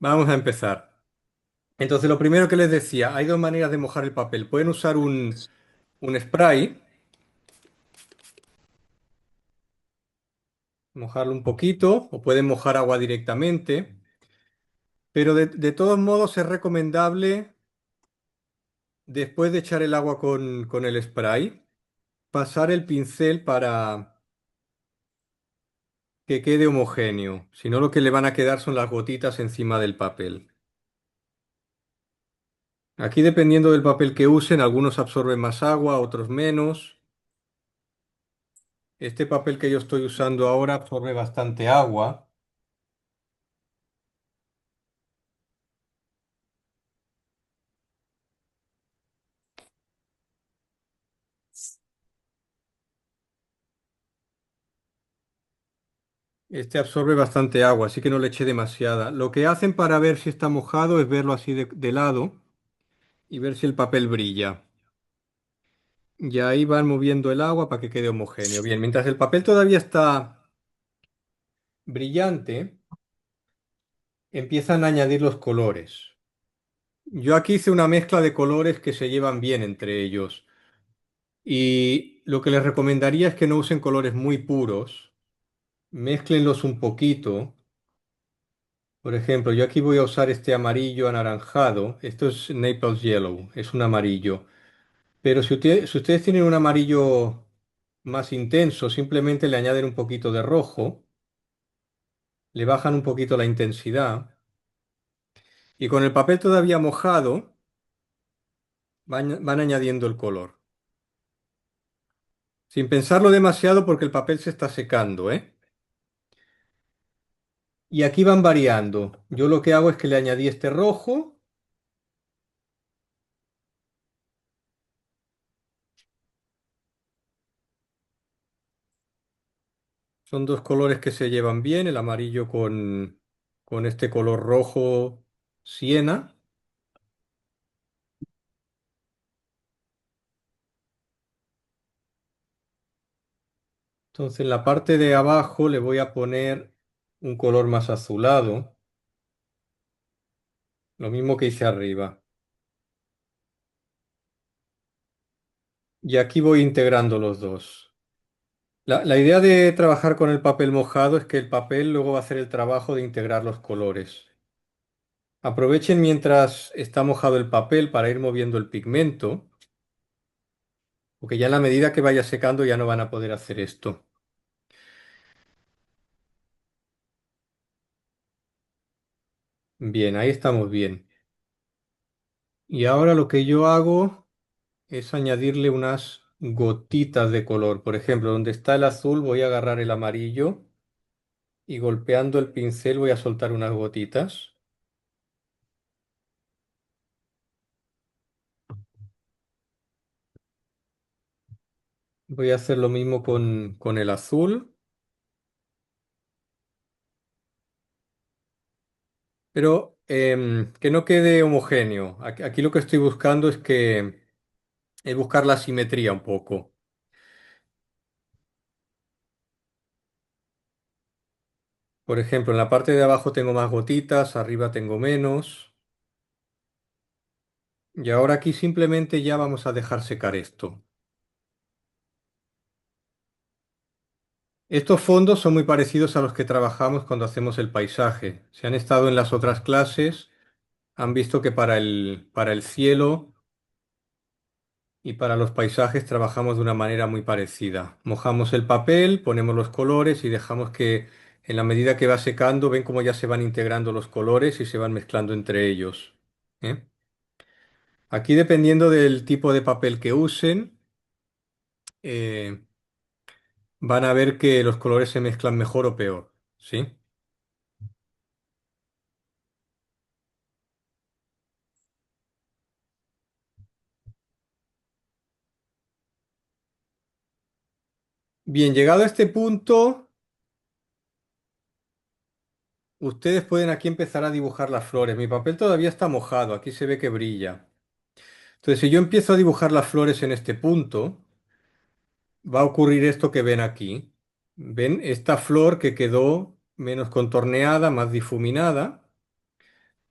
Vamos a empezar. Entonces, lo primero que les decía, hay dos maneras de mojar el papel. Pueden usar un spray, mojarlo un poquito, o pueden mojar agua directamente, pero de todos modos es recomendable, después de echar el agua con el spray, pasar el pincel para que quede homogéneo. Si no, lo que le van a quedar son las gotitas encima del papel. Aquí, dependiendo del papel que usen, algunos absorben más agua, otros menos. Este papel que yo estoy usando ahora absorbe bastante agua. Este absorbe bastante agua, así que no le eché demasiada. Lo que hacen para ver si está mojado es verlo así de lado y ver si el papel brilla. Y ahí van moviendo el agua para que quede homogéneo. Bien, mientras el papel todavía está brillante, empiezan a añadir los colores. Yo aquí hice una mezcla de colores que se llevan bien entre ellos. Y lo que les recomendaría es que no usen colores muy puros, mézclenlos un poquito. Por ejemplo, yo aquí voy a usar este amarillo anaranjado. Esto es Naples Yellow, es un amarillo. Pero si ustedes tienen un amarillo más intenso, simplemente le añaden un poquito de rojo, le bajan un poquito la intensidad y con el papel todavía mojado van añadiendo el color. Sin pensarlo demasiado porque el papel se está secando, ¿eh? Y aquí van variando. Yo lo que hago es que le añadí este rojo. Son dos colores que se llevan bien, el amarillo con este color rojo siena. Entonces en la parte de abajo le voy a poner un color más azulado, lo mismo que hice arriba. Y aquí voy integrando los dos. La idea de trabajar con el papel mojado es que el papel luego va a hacer el trabajo de integrar los colores. Aprovechen mientras está mojado el papel para ir moviendo el pigmento, porque ya en la medida que vaya secando ya no van a poder hacer esto. Bien, ahí estamos bien. Y ahora lo que yo hago es añadirle unas gotitas de color. Por ejemplo, donde está el azul voy a agarrar el amarillo y golpeando el pincel voy a soltar unas gotitas. Voy a hacer lo mismo con el azul, pero que no quede homogéneo. Aquí lo que estoy buscando es buscar la simetría un poco. Por ejemplo, en la parte de abajo tengo más gotitas, arriba tengo menos. Y ahora aquí simplemente ya vamos a dejar secar esto. Estos fondos son muy parecidos a los que trabajamos cuando hacemos el paisaje. Si han estado en las otras clases, han visto que para el cielo y para los paisajes trabajamos de una manera muy parecida. Mojamos el papel, ponemos los colores y dejamos que en la medida que va secando, ven cómo ya se van integrando los colores y se van mezclando entre ellos. ¿Eh? Aquí, dependiendo del tipo de papel que usen, eh, van a ver que los colores se mezclan mejor o peor. ¿Sí? Bien, llegado a este punto, ustedes pueden aquí empezar a dibujar las flores. Mi papel todavía está mojado, aquí se ve que brilla. Entonces, si yo empiezo a dibujar las flores en este punto, va a ocurrir esto que ven aquí. ¿Ven? Esta flor que quedó menos contorneada, más difuminada.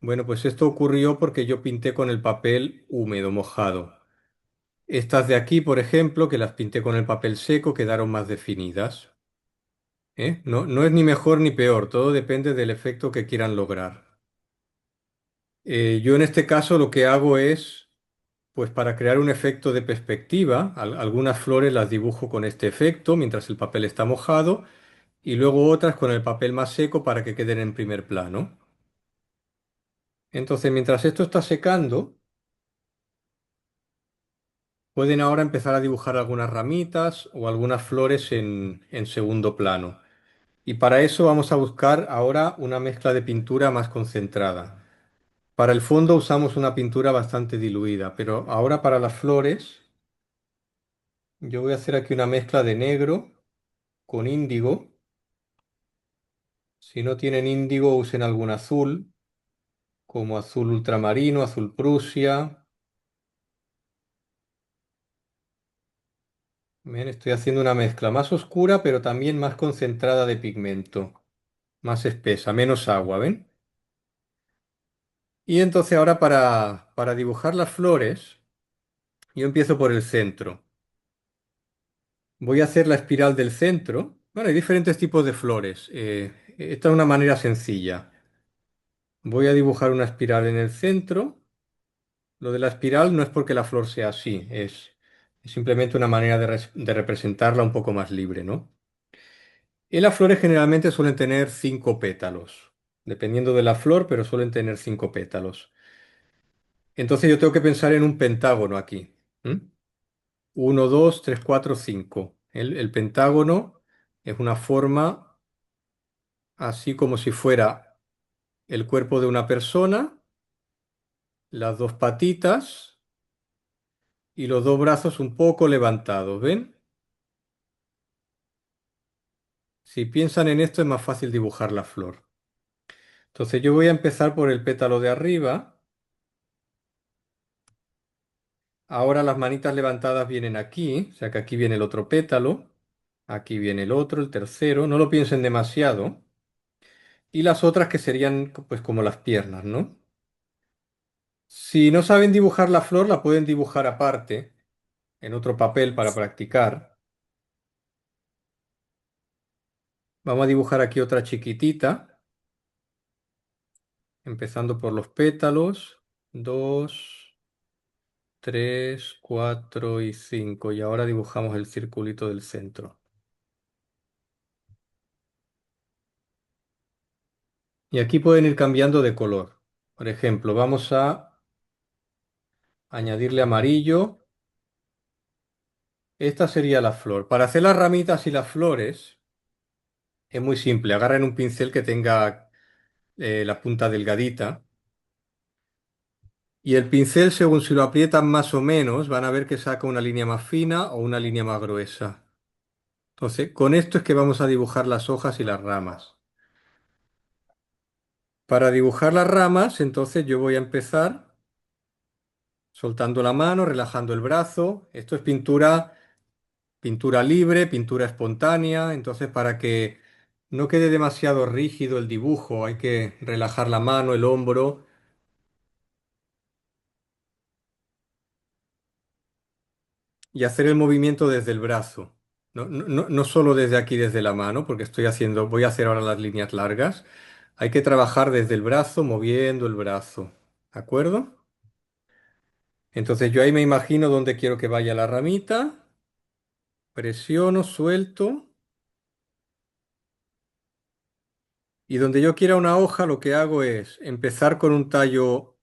Bueno, pues esto ocurrió porque yo pinté con el papel húmedo, mojado. Estas de aquí, por ejemplo, que las pinté con el papel seco, quedaron más definidas. ¿Eh? No, no es ni mejor ni peor, todo depende del efecto que quieran lograr. Yo en este caso lo que hago es, pues para crear un efecto de perspectiva, algunas flores las dibujo con este efecto mientras el papel está mojado y luego otras con el papel más seco para que queden en primer plano. Entonces, mientras esto está secando, pueden ahora empezar a dibujar algunas ramitas o algunas flores en segundo plano. Y para eso vamos a buscar ahora una mezcla de pintura más concentrada. Para el fondo usamos una pintura bastante diluida, pero ahora para las flores yo voy a hacer aquí una mezcla de negro con índigo. Si no tienen índigo, usen algún azul, como azul ultramarino, azul Prusia. Ven, estoy haciendo una mezcla más oscura, pero también más concentrada de pigmento, más espesa, menos agua, ¿ven? Y entonces ahora para dibujar las flores, yo empiezo por el centro. Voy a hacer la espiral del centro. Bueno, hay diferentes tipos de flores. Esta es una manera sencilla. Voy a dibujar una espiral en el centro. Lo de la espiral no es porque la flor sea así, es simplemente una manera de representarla un poco más libre, ¿no? Y las flores generalmente suelen tener 5 pétalos, dependiendo de la flor, pero suelen tener 5 pétalos. Entonces yo tengo que pensar en un pentágono aquí. ¿M? 1, 2, 3, 4, 5. El pentágono es una forma así como si fuera el cuerpo de una persona, las dos patitas y los dos brazos un poco levantados, ¿ven? Si piensan en esto es más fácil dibujar la flor. Entonces yo voy a empezar por el pétalo de arriba. Ahora las manitas levantadas vienen aquí, o sea que aquí viene el otro pétalo, aquí viene el otro, el tercero, no lo piensen demasiado. Y las otras que serían pues como las piernas, ¿no? Si no saben dibujar la flor, la pueden dibujar aparte, en otro papel para practicar. Vamos a dibujar aquí otra chiquitita, empezando por los pétalos. 2, 3, 4 y 5. Y ahora dibujamos el circulito del centro. Y aquí pueden ir cambiando de color. Por ejemplo, vamos a añadirle amarillo. Esta sería la flor. Para hacer las ramitas y las flores es muy simple. Agarren un pincel que tenga la punta delgadita. Y el pincel, según si lo aprietan más o menos, van a ver que saca una línea más fina o una línea más gruesa. Entonces, con esto es que vamos a dibujar las hojas y las ramas. Para dibujar las ramas, entonces yo voy a empezar soltando la mano, relajando el brazo. Esto es pintura libre, pintura espontánea. Entonces, para que no quede demasiado rígido el dibujo, hay que relajar la mano, el hombro y hacer el movimiento desde el brazo. No solo desde aquí, desde la mano, porque voy a hacer ahora las líneas largas. Hay que trabajar desde el brazo, moviendo el brazo. ¿De acuerdo? Entonces yo ahí me imagino dónde quiero que vaya la ramita. Presiono, suelto. Y donde yo quiera una hoja, lo que hago es empezar con un tallo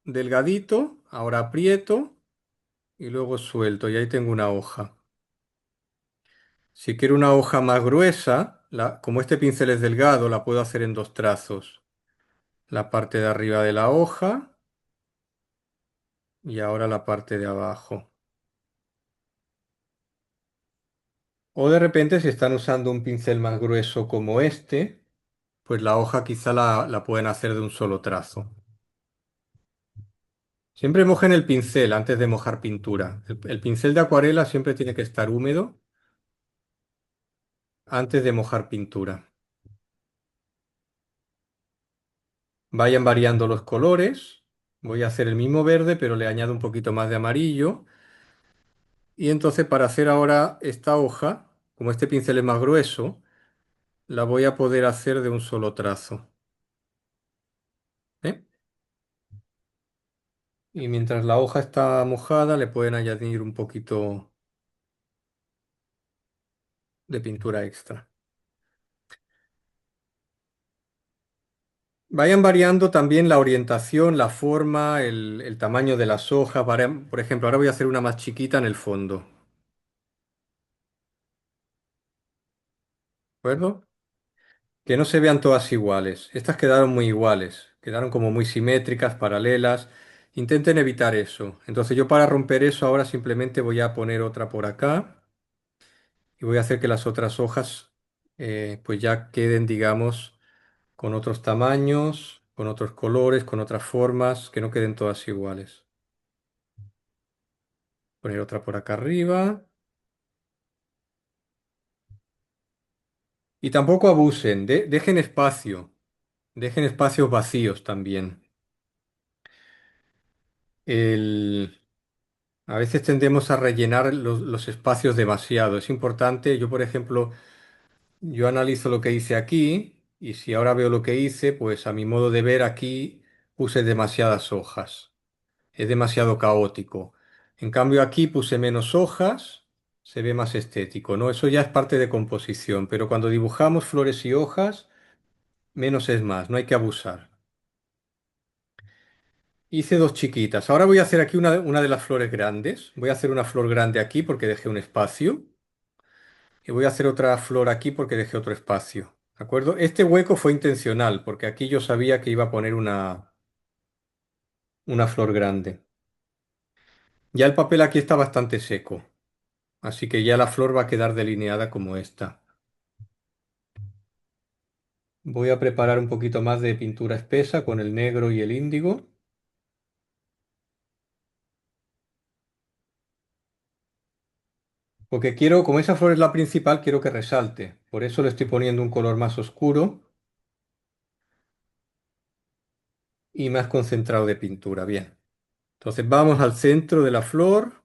delgadito, ahora aprieto y luego suelto. Y ahí tengo una hoja. Si quiero una hoja más gruesa, como este pincel es delgado, la puedo hacer en 2 trazos. La parte de arriba de la hoja y ahora la parte de abajo. O de repente, si están usando un pincel más grueso como este, pues la hoja quizá la pueden hacer de un solo trazo. Siempre mojen el pincel antes de mojar pintura. El pincel de acuarela siempre tiene que estar húmedo antes de mojar pintura. Vayan variando los colores. Voy a hacer el mismo verde, pero le añado un poquito más de amarillo. Y entonces para hacer ahora esta hoja, como este pincel es más grueso, la voy a poder hacer de un solo trazo. ¿Eh? Y mientras la hoja está mojada, le pueden añadir un poquito de pintura extra. Vayan variando también la orientación, la forma, el tamaño de las hojas. Por ejemplo, ahora voy a hacer una más chiquita en el fondo. ¿De acuerdo? Que no se vean todas iguales. Estas quedaron muy iguales, quedaron como muy simétricas, paralelas. Intenten evitar eso. Entonces yo para romper eso ahora simplemente voy a poner otra por acá y voy a hacer que las otras hojas pues ya queden, digamos, con otros tamaños, con otros colores, con otras formas, que no queden todas iguales. Poner otra por acá arriba. Y tampoco abusen, dejen espacios vacíos también. El... A veces tendemos a rellenar los espacios demasiado. Es importante, yo por ejemplo, yo analizo lo que hice aquí y si ahora veo lo que hice, pues a mi modo de ver aquí puse demasiadas hojas. Es demasiado caótico. En cambio aquí puse menos hojas, se ve más estético, ¿no? Eso ya es parte de composición, pero cuando dibujamos flores y hojas, menos es más, no hay que abusar. Hice dos chiquitas. Ahora voy a hacer aquí una de las flores grandes. Voy a hacer una flor grande aquí porque dejé un espacio. Y voy a hacer otra flor aquí porque dejé otro espacio. ¿De acuerdo? Este hueco fue intencional porque aquí yo sabía que iba a poner una flor grande. Ya el papel aquí está bastante seco. Así que ya la flor va a quedar delineada como esta. Voy a preparar un poquito más de pintura espesa con el negro y el índigo. Porque quiero, como esa flor es la principal, quiero que resalte. Por eso le estoy poniendo un color más oscuro y más concentrado de pintura. Bien. Entonces vamos al centro de la flor.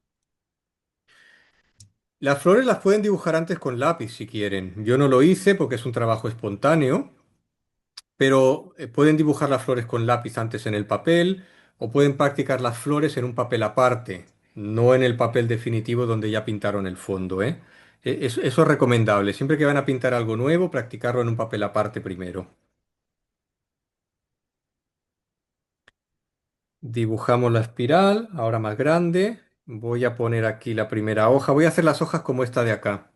Las flores las pueden dibujar antes con lápiz si quieren. Yo no lo hice porque es un trabajo espontáneo, pero pueden dibujar las flores con lápiz antes en el papel o pueden practicar las flores en un papel aparte, no en el papel definitivo donde ya pintaron el fondo, ¿eh? Eso es recomendable. Siempre que van a pintar algo nuevo, practicarlo en un papel aparte primero. Dibujamos la espiral, ahora más grande. Voy a poner aquí la primera hoja. Voy a hacer las hojas como esta de acá.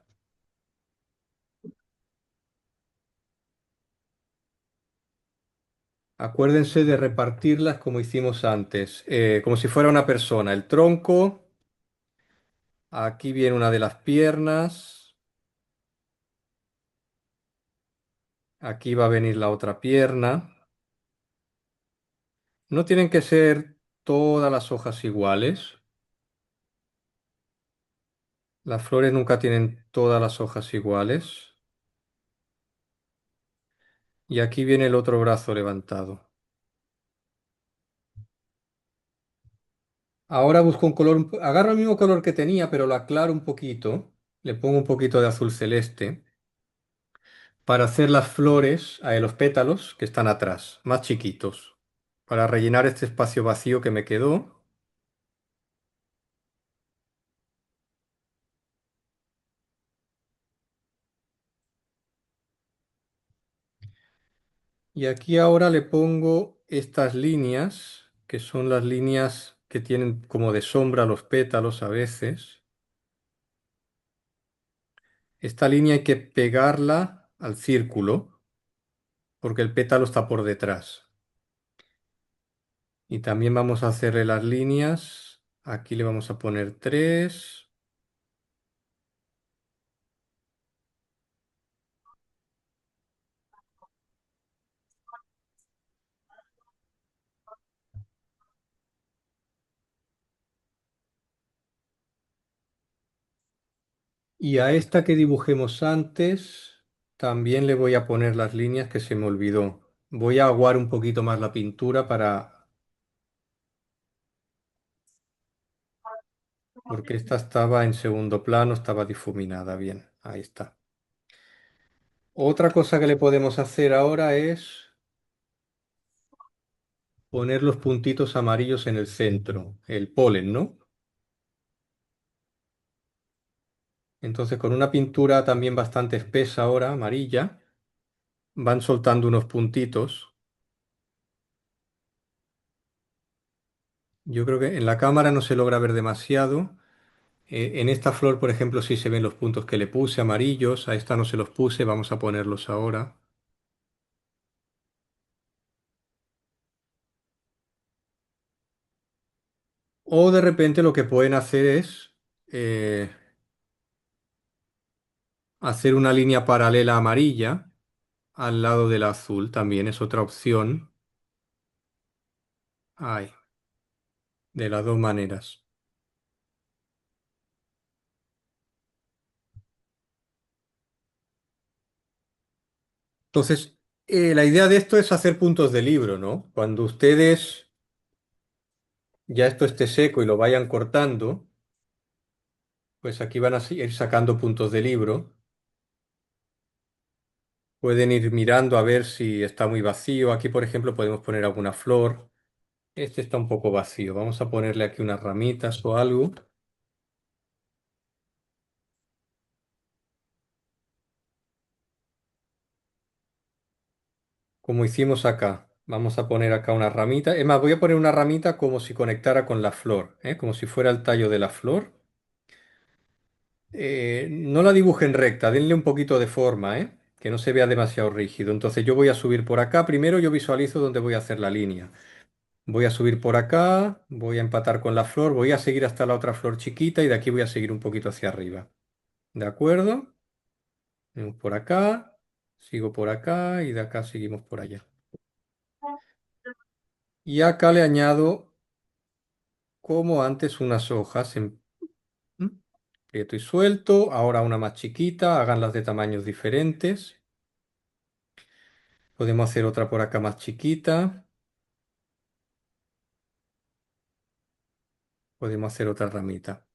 Acuérdense de repartirlas como hicimos antes, como si fuera una persona. El tronco, aquí viene una de las piernas, aquí va a venir la otra pierna. No tienen que ser todas las hojas iguales. Las flores nunca tienen todas las hojas iguales. Y aquí viene el otro brazo levantado. Ahora busco un color, agarro el mismo color que tenía, pero lo aclaro un poquito. Le pongo un poquito de azul celeste para hacer las flores, los pétalos que están atrás, más chiquitos, para rellenar este espacio vacío que me quedó. Y aquí ahora le pongo estas líneas, que son las líneas que tienen como de sombra los pétalos a veces. Esta línea hay que pegarla al círculo, porque el pétalo está por detrás. Y también vamos a hacerle las líneas. Aquí le vamos a poner tres. Y a esta que dibujemos antes, también le voy a poner las líneas que se me olvidó. Voy a aguar un poquito más la pintura porque esta estaba en segundo plano, estaba difuminada. Bien, ahí está. Otra cosa que le podemos hacer ahora es poner los puntitos amarillos en el centro, el polen, ¿no? Entonces con una pintura también bastante espesa ahora, amarilla, van soltando unos puntitos. Yo creo que en la cámara no se logra ver demasiado. En esta flor, por ejemplo, sí se ven los puntos que le puse amarillos. A esta no se los puse, vamos a ponerlos ahora. O de repente lo que pueden hacer es eh, hacer una línea paralela amarilla al lado del azul. También es otra opción. Hay, de las dos maneras. Entonces, la idea de esto es hacer puntos de libro, ¿no? Cuando ustedes ya esto esté seco y lo vayan cortando, pues aquí van a ir sacando puntos de libro. Pueden ir mirando a ver si está muy vacío. Aquí, por ejemplo, podemos poner alguna flor. Este está un poco vacío. Vamos a ponerle aquí unas ramitas o algo, como hicimos acá. Vamos a poner acá una ramita. Es más, voy a poner una ramita como si conectara con la flor, ¿eh? Como si fuera el tallo de la flor. No la dibujen recta, denle un poquito de forma, ¿eh? Que no se vea demasiado rígido. Entonces yo voy a subir por acá. Primero yo visualizo dónde voy a hacer la línea. Voy a subir por acá, voy a empatar con la flor, voy a seguir hasta la otra flor chiquita y de aquí voy a seguir un poquito hacia arriba. ¿De acuerdo? Venimos por acá, sigo por acá y de acá seguimos por allá. Y acá le añado, como antes, unas hojas en ¿Mm? Prieto y suelto. Ahora una más chiquita, háganlas de tamaños diferentes. Podemos hacer otra por acá más chiquita. Podemos hacer otra ramita.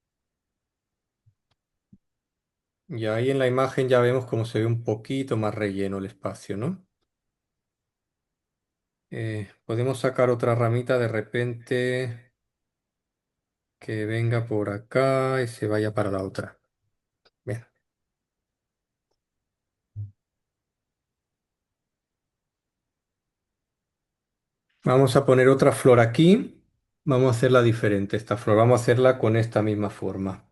Y ahí en la imagen ya vemos cómo se ve un poquito más relleno el espacio, ¿no? Podemos sacar otra ramita de repente que venga por acá y se vaya para la otra. Bien. Vamos a poner otra flor aquí. Vamos a hacerla diferente, esta flor. Vamos a hacerla con esta misma forma.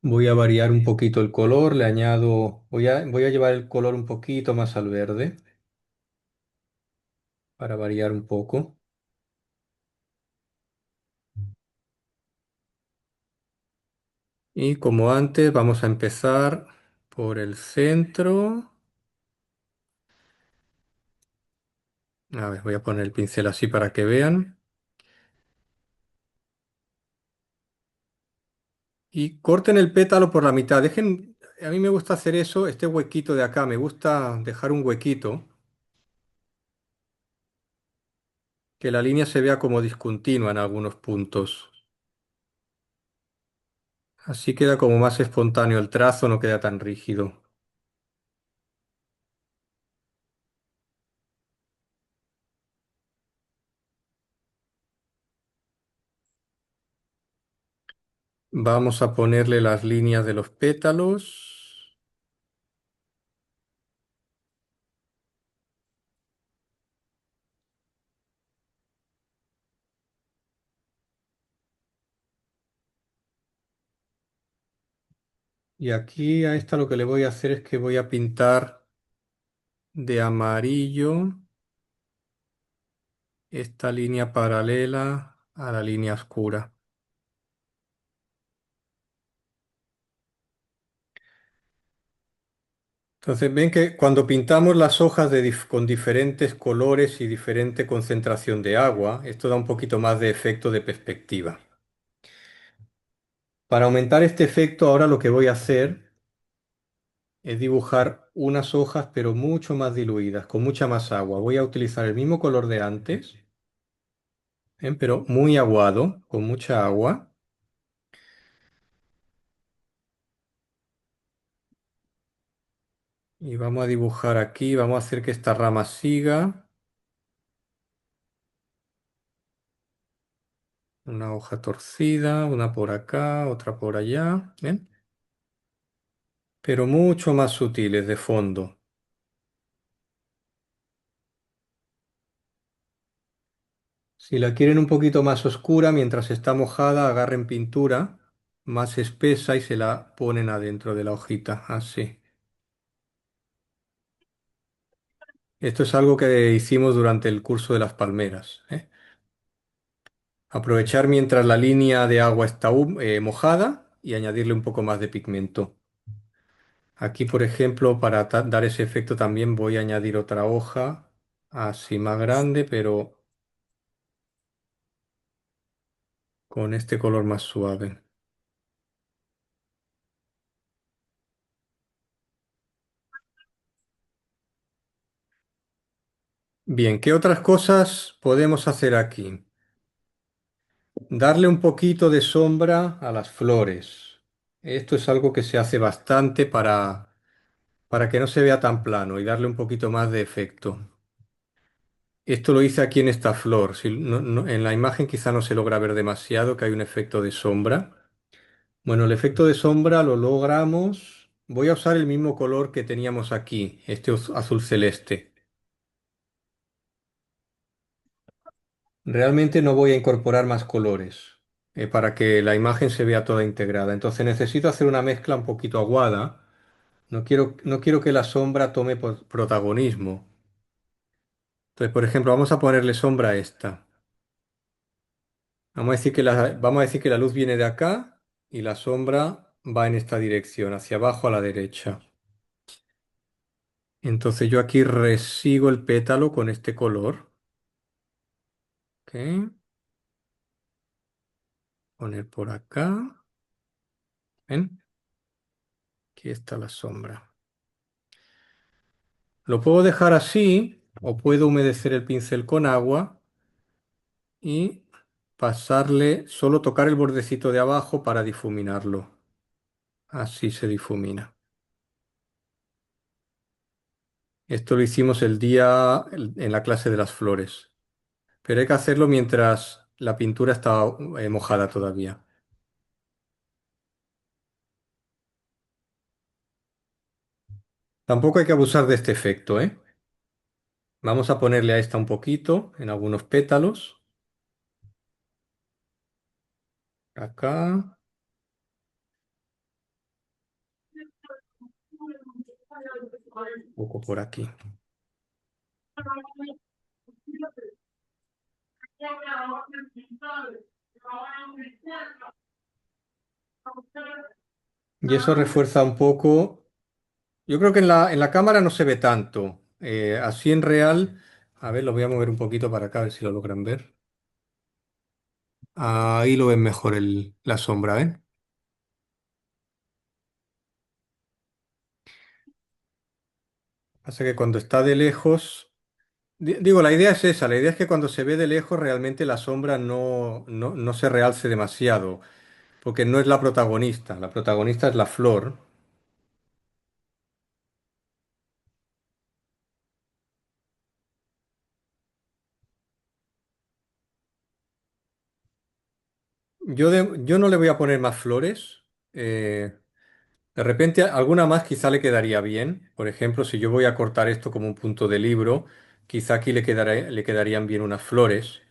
Voy a variar un poquito el color, le añado, voy a llevar el color un poquito más al verde para variar un poco. Y como antes, vamos a empezar por el centro. A ver, voy a poner el pincel así para que vean. Y corten el pétalo por la mitad. Dejen, a mí me gusta hacer eso, este huequito de acá, me gusta dejar un huequito, que la línea se vea como discontinua en algunos puntos. Así queda como más espontáneo el trazo, no queda tan rígido. Vamos a ponerle las líneas de los pétalos. Y aquí a esta lo que le voy a hacer es que voy a pintar de amarillo esta línea paralela a la línea oscura. Entonces ven que cuando pintamos las hojas con diferentes colores y diferente concentración de agua, esto da un poquito más de efecto de perspectiva. Para aumentar este efecto, ahora lo que voy a hacer es dibujar unas hojas, pero mucho más diluidas, con mucha más agua. Voy a utilizar el mismo color de antes, pero muy aguado, con mucha agua. Y vamos a dibujar aquí, vamos a hacer que esta rama siga. Una hoja torcida, una por acá, otra por allá, ¿ven? Pero mucho más sutiles de fondo. Si la quieren un poquito más oscura, mientras está mojada, agarren pintura más espesa y se la ponen adentro de la hojita, así. Esto es algo que hicimos durante el curso de las palmeras, ¿eh? Aprovechar mientras la línea de agua está mojada y añadirle un poco más de pigmento. Aquí, por ejemplo, para dar ese efecto también voy a añadir otra hoja, así más grande, pero con este color más suave. Bien, ¿qué otras cosas podemos hacer aquí? Darle un poquito de sombra a las flores. Esto es algo que se hace bastante para que no se vea tan plano y darle un poquito más de efecto. Esto lo hice aquí en esta flor. Si en la imagen quizá no se logra ver demasiado que hay un efecto de sombra. Bueno, el efecto de sombra lo logramos. Voy a usar el mismo color que teníamos aquí, este azul celeste. Realmente no voy a incorporar más colores para que la imagen se vea toda integrada. Entonces necesito hacer una mezcla un poquito aguada. No quiero que la sombra tome protagonismo. Entonces, por ejemplo, vamos a ponerle sombra a esta. Vamos a decir que la luz viene de acá y la sombra va en esta dirección, hacia abajo a la derecha. Entonces yo aquí resigo el pétalo con este color. ¿Ok? Poner por acá. ¿Ven? Aquí está la sombra. Lo puedo dejar así o puedo humedecer el pincel con agua y pasarle, solo tocar el bordecito de abajo para difuminarlo. Así se difumina. Esto lo hicimos en la clase de las flores, pero hay que hacerlo mientras la pintura está mojada todavía. Tampoco hay que abusar de este efecto, ¿eh? Vamos a ponerle a esta un poquito en algunos pétalos. Acá, un poco por aquí. Y eso refuerza un poco. Yo creo que en la cámara no se ve tanto. Así en real, a ver, lo voy a mover un poquito para acá, a ver si lo logran ver. Ahí lo ven mejor la sombra, ¿ven? Pasa que cuando está de lejos, digo, la idea es esa, la idea es que cuando se ve de lejos realmente la sombra no se realce demasiado, porque no es la protagonista es la flor. Yo no le voy a poner más flores. De repente alguna más quizá le quedaría bien. Por ejemplo, si yo voy a cortar esto como un punto de libro, quizá aquí le quedarían bien unas flores.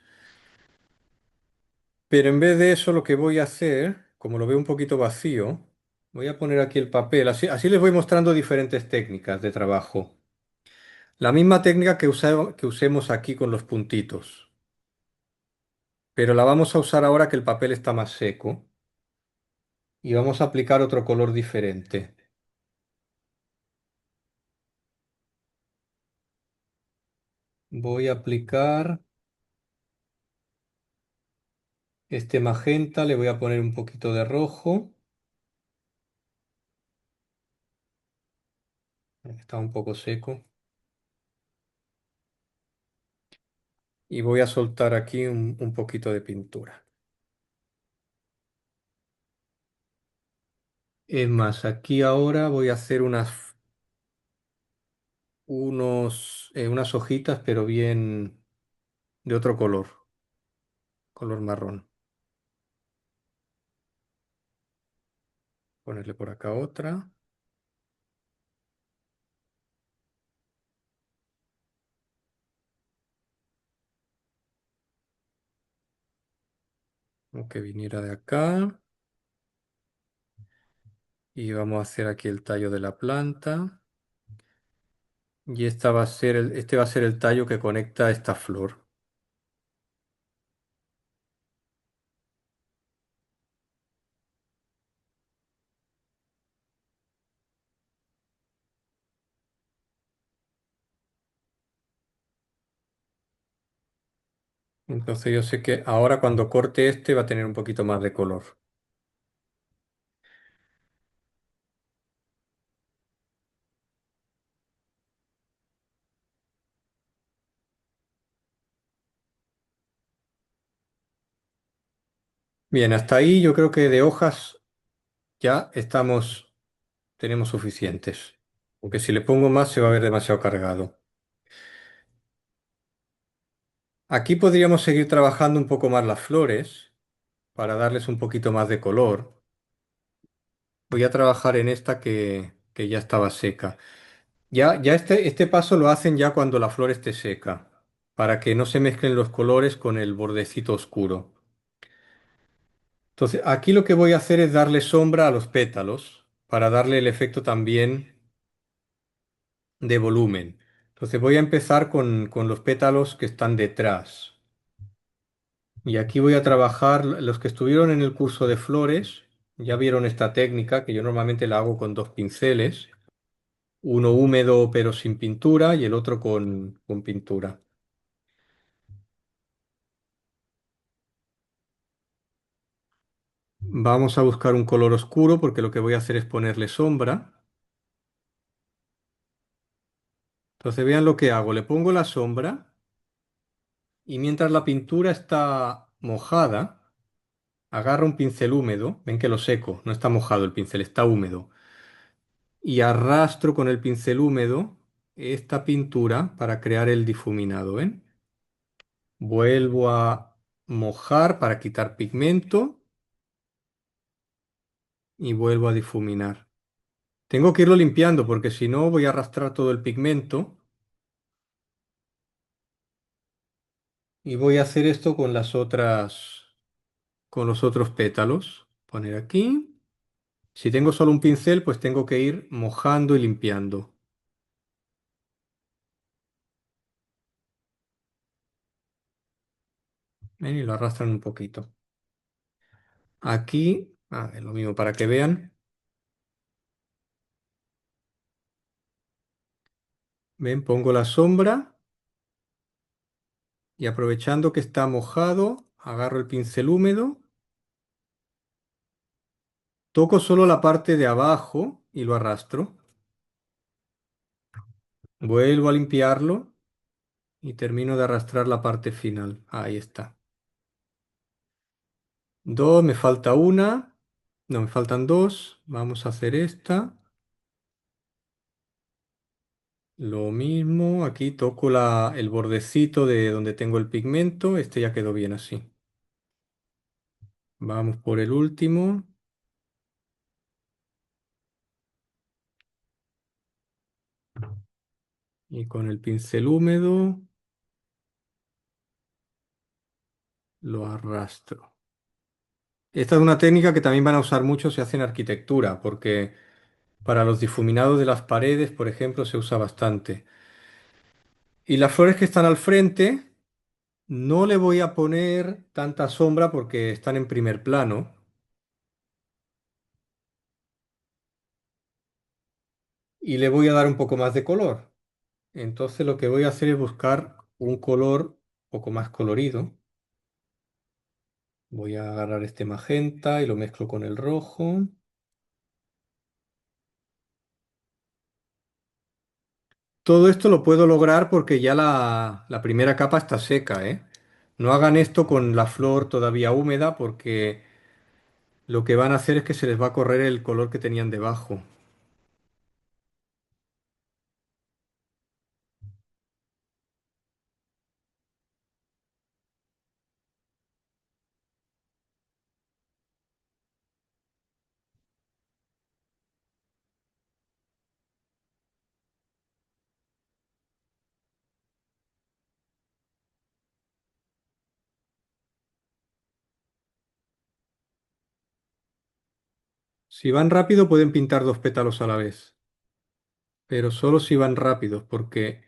Pero en vez de eso lo que voy a hacer, como lo veo un poquito vacío, voy a poner aquí el papel. Así les voy mostrando diferentes técnicas de trabajo. La misma técnica que usemos aquí con los puntitos. Pero la vamos a usar ahora que el papel está más seco. Y vamos a aplicar otro color diferente. Voy a aplicar este magenta, le voy a poner un poquito de rojo. está un poco seco. Y voy a soltar aquí un poquito de pintura. Es más, aquí ahora voy a hacer unas hojitas, pero bien de otro color, color marrón. Ponerle por acá otra, o que viniera de acá. Y vamos a hacer aquí el tallo de la planta. Y este va a ser el tallo que conecta esta flor. Entonces yo sé que ahora cuando corte este va a tener un poquito más de color. Bien, hasta ahí yo creo que de hojas ya tenemos suficientes. Porque si le pongo más se va a ver demasiado cargado. Aquí podríamos seguir trabajando un poco más las flores para darles un poquito más de color. Voy a trabajar en esta que ya estaba seca. Ya este paso lo hacen ya cuando la flor esté seca, para que no se mezclen los colores con el bordecito oscuro. Entonces, aquí lo que voy a hacer es darle sombra a los pétalos, para darle el efecto también de volumen. Entonces voy a empezar con los pétalos que están detrás. Y aquí voy a trabajar, los que estuvieron en el curso de flores, ya vieron esta técnica, que yo normalmente la hago con dos pinceles, uno húmedo pero sin pintura y el otro con pintura. Vamos a buscar un color oscuro porque lo que voy a hacer es ponerle sombra. Entonces vean lo que hago, le pongo la sombra y mientras la pintura está mojada, agarro un pincel húmedo, ven que lo seco, no está mojado el pincel, está húmedo, y arrastro con el pincel húmedo esta pintura para crear el difuminado, ¿ven? Vuelvo a mojar para quitar pigmento y vuelvo a difuminar. Tengo que irlo limpiando porque si no voy a arrastrar todo el pigmento. Y voy a hacer esto con los otros pétalos. Poner aquí. Si tengo solo un pincel, pues tengo que ir mojando y limpiando. ¿Ven? Y lo arrastran un poquito. Aquí, es lo mismo para que vean. Ven, pongo la sombra y aprovechando que está mojado, agarro el pincel húmedo, toco solo la parte de abajo y lo arrastro. Vuelvo a limpiarlo y termino de arrastrar la parte final. Ahí está. Dos, me falta una. No, me faltan dos. Vamos a hacer esta. Lo mismo, aquí toco el bordecito de donde tengo el pigmento. Este ya quedó bien así. Vamos por el último. Y con el pincel húmedo lo arrastro. Esta es una técnica que también van a usar mucho si hacen arquitectura, porque para los difuminados de las paredes, por ejemplo, se usa bastante. Y las flores que están al frente, no le voy a poner tanta sombra porque están en primer plano. Y le voy a dar un poco más de color. Entonces lo que voy a hacer es buscar un color un poco más colorido. Voy a agarrar este magenta y lo mezclo con el rojo. Todo esto lo puedo lograr porque ya la primera capa está seca, ¿eh? No hagan esto con la flor todavía húmeda porque lo que van a hacer es que se les va a correr el color que tenían debajo. Si van rápido pueden pintar dos pétalos a la vez, pero solo si van rápidos porque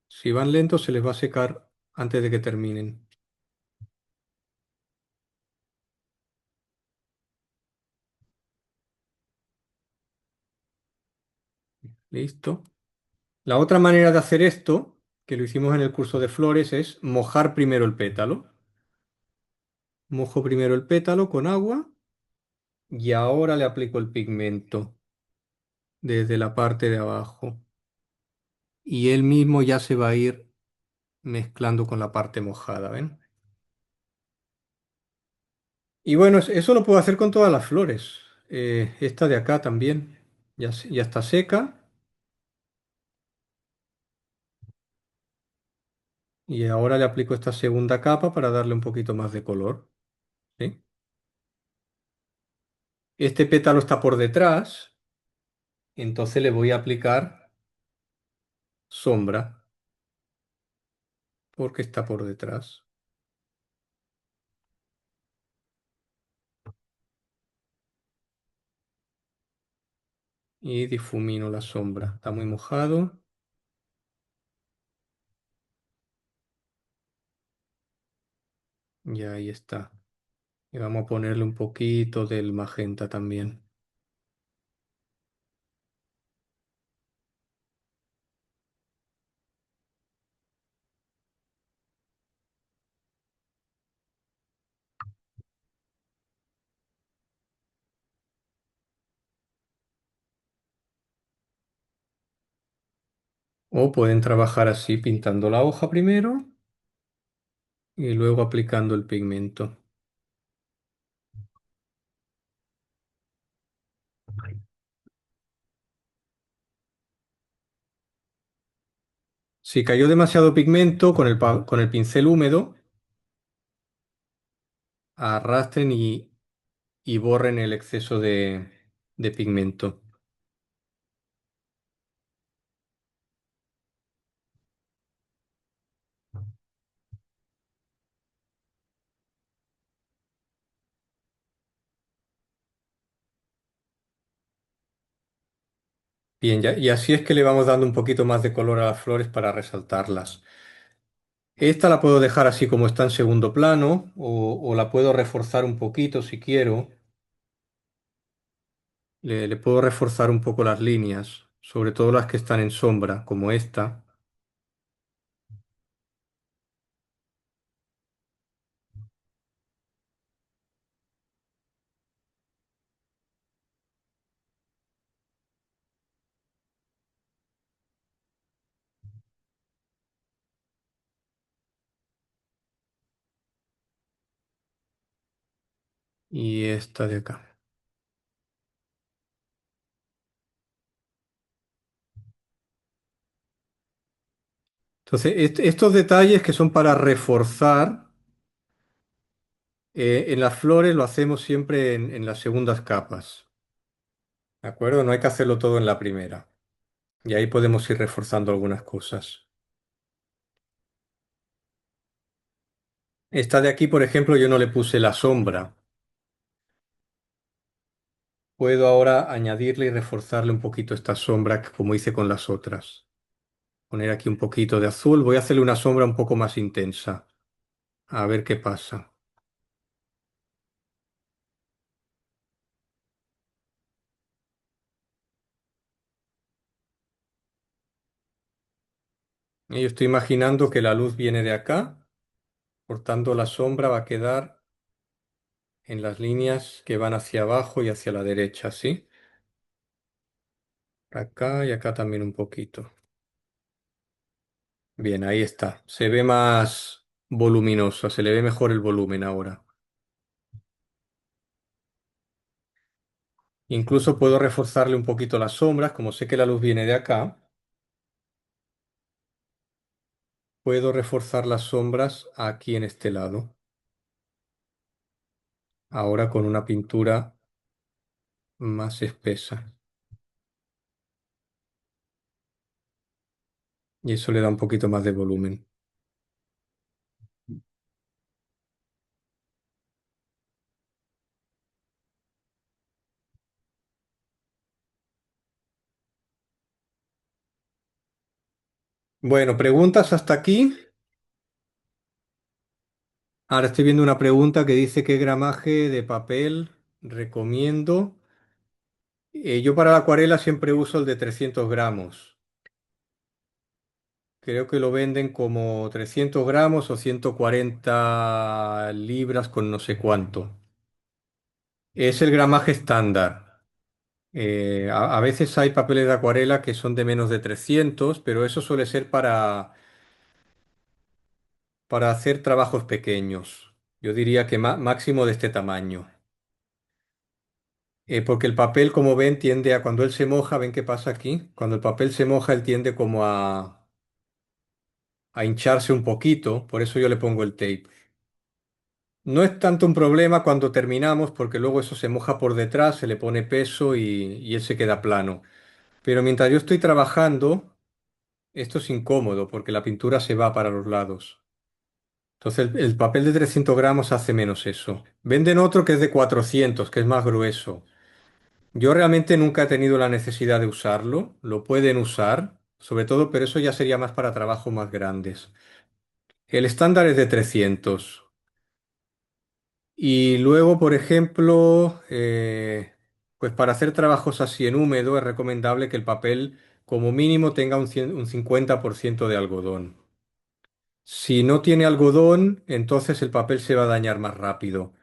si van lentos se les va a secar antes de que terminen. ¿Listo? La otra manera de hacer esto, que lo hicimos en el curso de flores, es mojar primero el pétalo. Mojo primero el pétalo con agua y ahora le aplico el pigmento desde la parte de abajo. Y él mismo ya se va a ir mezclando con la parte mojada, ¿ven? Y bueno, eso lo puedo hacer con todas las flores. Esta de acá también ya está seca y ahora le aplico esta segunda capa para darle un poquito más de color, ¿sí? Este pétalo está por detrás, entonces le voy a aplicar sombra porque está por detrás. Y difumino la sombra. Está muy mojado. Y ahí está. Y vamos a ponerle un poquito del magenta también. O pueden trabajar así, pintando la hoja primero y luego aplicando el pigmento. Si cayó demasiado pigmento, con el pincel húmedo, arrastren y borren el exceso de pigmento. Bien, y así es que le vamos dando un poquito más de color a las flores para resaltarlas. Esta la puedo dejar así como está en segundo plano o la puedo reforzar un poquito si quiero. Le puedo reforzar un poco las líneas, sobre todo las que están en sombra, como esta. Y esta de acá. Entonces, estos detalles que son para reforzar, en las flores lo hacemos siempre en las segundas capas. ¿De acuerdo? No hay que hacerlo todo en la primera. Y ahí podemos ir reforzando algunas cosas. Esta de aquí, por ejemplo, yo no le puse la sombra. Puedo ahora añadirle y reforzarle un poquito esta sombra, como hice con las otras. Poner aquí un poquito de azul. Voy a hacerle una sombra un poco más intensa. A ver qué pasa. Y yo estoy imaginando que la luz viene de acá, por tanto la sombra va a quedar en las líneas que van hacia abajo y hacia la derecha, ¿sí? Acá y acá también un poquito. Bien, ahí está. Se ve más voluminoso, se le ve mejor el volumen ahora. Incluso puedo reforzarle un poquito las sombras, como sé que la luz viene de acá, puedo reforzar las sombras aquí en este lado. Ahora con una pintura más espesa. Y eso le da un poquito más de volumen. Bueno, preguntas hasta aquí. Ahora estoy viendo una pregunta que dice qué gramaje de papel recomiendo. Yo para la acuarela siempre uso el de 300 gramos. Creo que lo venden como 300 gramos o 140 libras con no sé cuánto. Es el gramaje estándar. A veces hay papeles de acuarela que son de menos de 300, pero eso suele ser para hacer trabajos pequeños. Yo diría que máximo de este tamaño. Porque el papel, como ven, tiende a, cuando él se moja, ¿ven qué pasa aquí? Cuando el papel se moja, él tiende como a hincharse un poquito, por eso yo le pongo el tape. No es tanto un problema cuando terminamos, porque luego eso se moja por detrás, se le pone peso y él se queda plano. Pero mientras yo estoy trabajando, esto es incómodo, porque la pintura se va para los lados. Entonces el papel de 300 gramos hace menos eso. Venden otro que es de 400, que es más grueso. Yo realmente nunca he tenido la necesidad de usarlo, lo pueden usar, sobre todo, pero eso ya sería más para trabajos más grandes. El estándar es de 300. Y luego, por ejemplo, pues para hacer trabajos así en húmedo es recomendable que el papel como mínimo tenga un 50% de algodón. Si no tiene algodón, entonces el papel se va a dañar más rápido.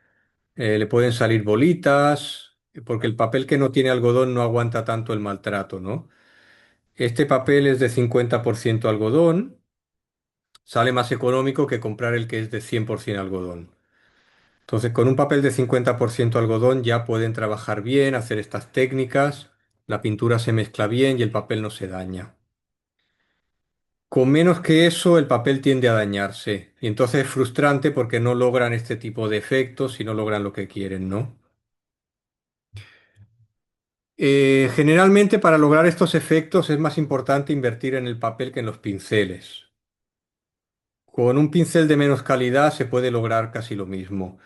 Le pueden salir bolitas, porque el papel que no tiene algodón no aguanta tanto el maltrato, ¿no? Este papel es de 50% algodón, sale más económico que comprar el que es de 100% algodón. Entonces, con un papel de 50% algodón ya pueden trabajar bien, hacer estas técnicas, la pintura se mezcla bien y el papel no se daña. Con menos que eso, el papel tiende a dañarse y entonces es frustrante porque no logran este tipo de efectos y no logran lo que quieren, ¿no? Generalmente para lograr estos efectos es más importante invertir en el papel que en los pinceles. Con un pincel de menos calidad se puede lograr casi lo mismo.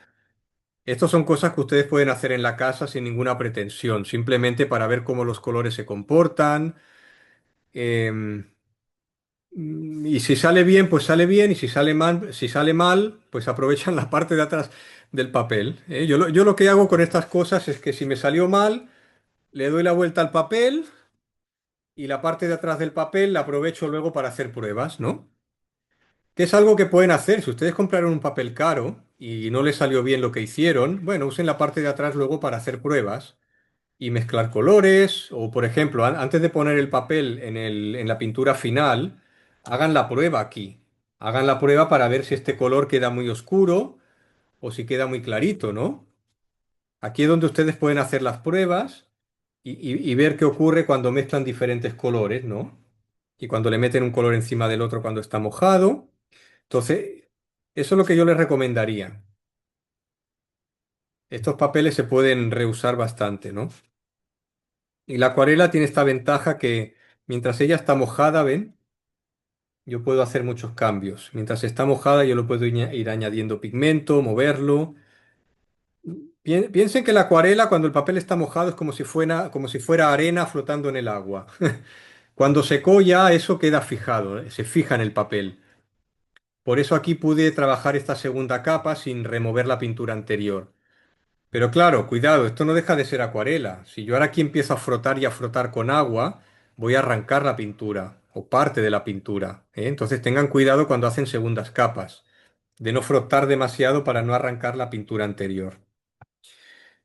Estos son cosas que ustedes pueden hacer en la casa sin ninguna pretensión, simplemente para ver cómo los colores se comportan. em, y si sale bien, pues sale bien, y si sale mal, pues aprovechan la parte de atrás del papel. ¿Eh? Yo lo que hago con estas cosas es que si me salió mal, le doy la vuelta al papel y la parte de atrás del papel la aprovecho luego para hacer pruebas, ¿no? Que es algo que pueden hacer. Si ustedes compraron un papel caro y no les salió bien lo que hicieron, bueno, usen la parte de atrás luego para hacer pruebas y mezclar colores. O, por ejemplo, antes de poner el papel en la pintura final, hagan la prueba aquí. Hagan la prueba para ver si este color queda muy oscuro o si queda muy clarito, ¿no? Aquí es donde ustedes pueden hacer las pruebas y ver qué ocurre cuando mezclan diferentes colores, ¿no? Y cuando le meten un color encima del otro cuando está mojado. Entonces, eso es lo que yo les recomendaría. Estos papeles se pueden reusar bastante, ¿no? Y la acuarela tiene esta ventaja que mientras ella está mojada, ¿ven? Yo puedo hacer muchos cambios. Mientras está mojada, yo lo puedo ir añadiendo pigmento, moverlo. Piensen que la acuarela, cuando el papel está mojado, es como si fuera arena flotando en el agua. Cuando secó ya, eso queda fijado, se fija en el papel. Por eso aquí pude trabajar esta segunda capa sin remover la pintura anterior. Pero claro, cuidado, esto no deja de ser acuarela. Si yo ahora aquí empiezo a frotar y a frotar con agua, voy a arrancar la pintura o parte de la pintura, ¿eh? Entonces tengan cuidado cuando hacen segundas capas, de no frotar demasiado para no arrancar la pintura anterior.